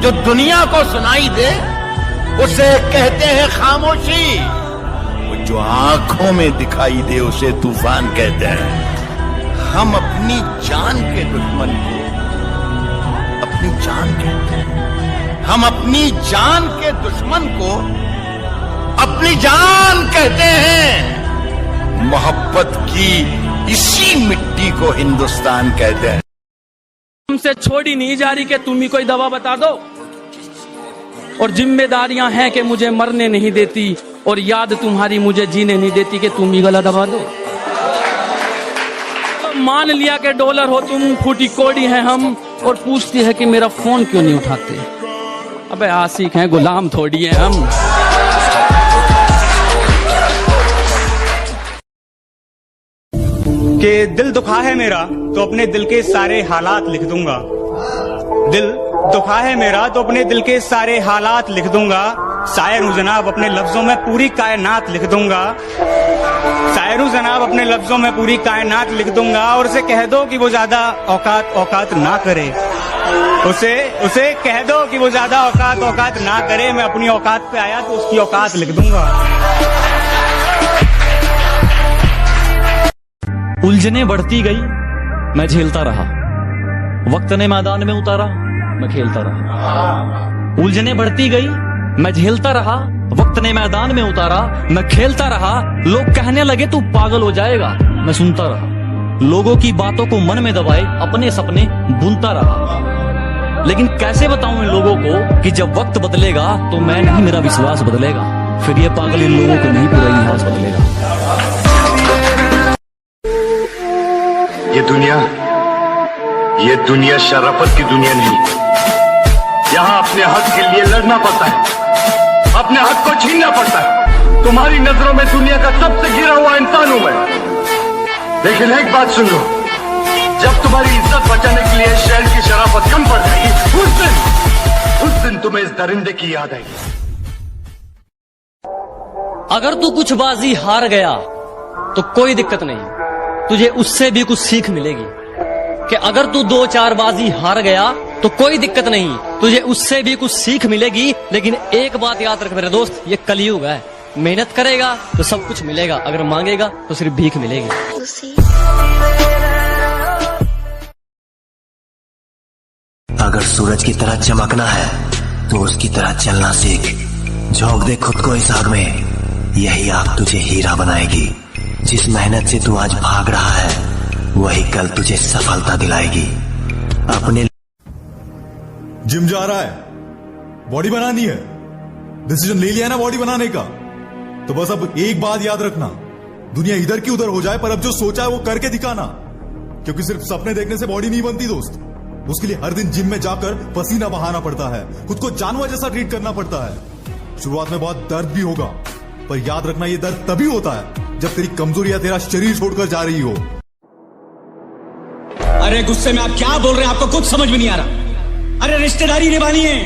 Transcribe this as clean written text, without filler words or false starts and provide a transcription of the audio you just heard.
जो दुनिया को सुनाई दे उसे कहते हैं खामोशी, जो आंखों में दिखाई दे उसे तूफान कहते हैं। हम अपनी जान के दुश्मन को अपनी जान कहते हैं। हम अपनी जान के दुश्मन को अपनी जान कहते हैं। मोहब्बत की इसी मिट्टी को हिंदुस्तान कहते हैं। तुमसे छोड़ी नहीं जा रही कि तुम ही कोई दवा बता दो, और जिम्मेदारियां हैं कि मुझे मरने नहीं देती, और याद तुम्हारी मुझे जीने नहीं देती कि तुम ही गला दबा दो। तो मान लिया कि डॉलर हो तुम, फूटी कोड़ी हैं हम, और पूछती है कि मेरा फोन क्यों नहीं उठाते। अबे आशिक हैं, गुलाम थोड़ी हैं हम। कि दिल दुखा है मेरा तो अपने दिल के सारे हालात लिख दूंगा। दिल दुखा है मेरा तो अपने दिल के सारे हालात लिख दूंगा। शायर हूं जनाब, अपने लफ्जों में पूरी कायनात लिख दूंगा। शायर हूं जनाब, अपने लफ्जों में पूरी कायनात लिख दूंगा। और उसे कह दो कि वो ज्यादा औकात ना करे। उसे कह दो कि वो ज्यादा औकात ना करे। मैं अपनी औकात पे आया तो उसकी औकात लिख दूंगा। उलझने बढ़ती गई, मैं झेलता रहा। वक्त ने मैदान में उतारा, मैं खेलता रहा। उलझने बढ़ती गई, मैं झेलता रहा। वक्त ने मैदान में उतारा, मैं खेलता रहा। लोग कहने लगे तू पागल हो जाएगा, मैं सुनता रहा। लोगों की बातों को मन में दबाए अपने सपने बुनता रहा। लेकिन कैसे बताऊं इन लोगों को कि जब वक्त बदलेगा तो मैं नहीं, मेरा विश्वास बदलेगा। फिर ये पागल इन लोगों को नहीं, पूरा इतिहास बदलेगा। ये दुनिया शराफत की दुनिया नहीं। यहाँ अपने हक के लिए लड़ना पड़ता है, अपने हक को छीनना पड़ता है। तुम्हारी नजरों में दुनिया का सबसे गिरा हुआ इंसान हूं मैं। लेकिन एक बात सुन लो, जब तुम्हारी इज्जत बचाने के लिए शहर की शराफत कम पड़ जाएगी, उस दिन तुम्हें इस दरिंदे की याद आएगी। अगर तू कुछ बाजी हार गया तो कोई दिक्कत नहीं, तुझे उससे भी कुछ सीख मिलेगी। कि अगर तू 2-4 बाजी हार गया तो कोई दिक्कत नहीं, तुझे उससे भी कुछ सीख मिलेगी। लेकिन एक बात याद रख मेरे दोस्त, ये कलयुग है। मेहनत करेगा तो सब कुछ मिलेगा, अगर मांगेगा तो सिर्फ भीख मिलेगी। अगर सूरज की तरह चमकना है तो उसकी तरह चलना सीख। झोंक दे खुद को इस आग में, यही आग तुझे हीरा बनाएगी। जिस मेहनत से तू आज भाग रहा है वही कल तुझे सफलता दिलाएगी। अपने जिम जा रहा है, बॉडी बनानी है, डिसीजन ले लिया है ना बॉडी बनाने का, तो बस अब एक बात याद रखना, दुनिया इधर की उधर हो जाए पर अब जो सोचा है वो करके दिखाना। क्योंकि सिर्फ सपने देखने से बॉडी नहीं बनती दोस्त, उसके लिए हर दिन जिम में जाकर पसीना बहाना पड़ता है, खुद को जानवर जैसा ट्रीट करना पड़ता है। शुरुआत में बहुत दर्द भी होगा, पर याद रखना ये दर्द तभी होता है जब तेरी कमजोरियां तेरा शरीर छोड़कर जा रही हो। अरे गुस्से में आप क्या बोल रहे हैं, आपको कुछ समझ में नहीं आ रहा। अरे रिश्तेदारी निभानी है।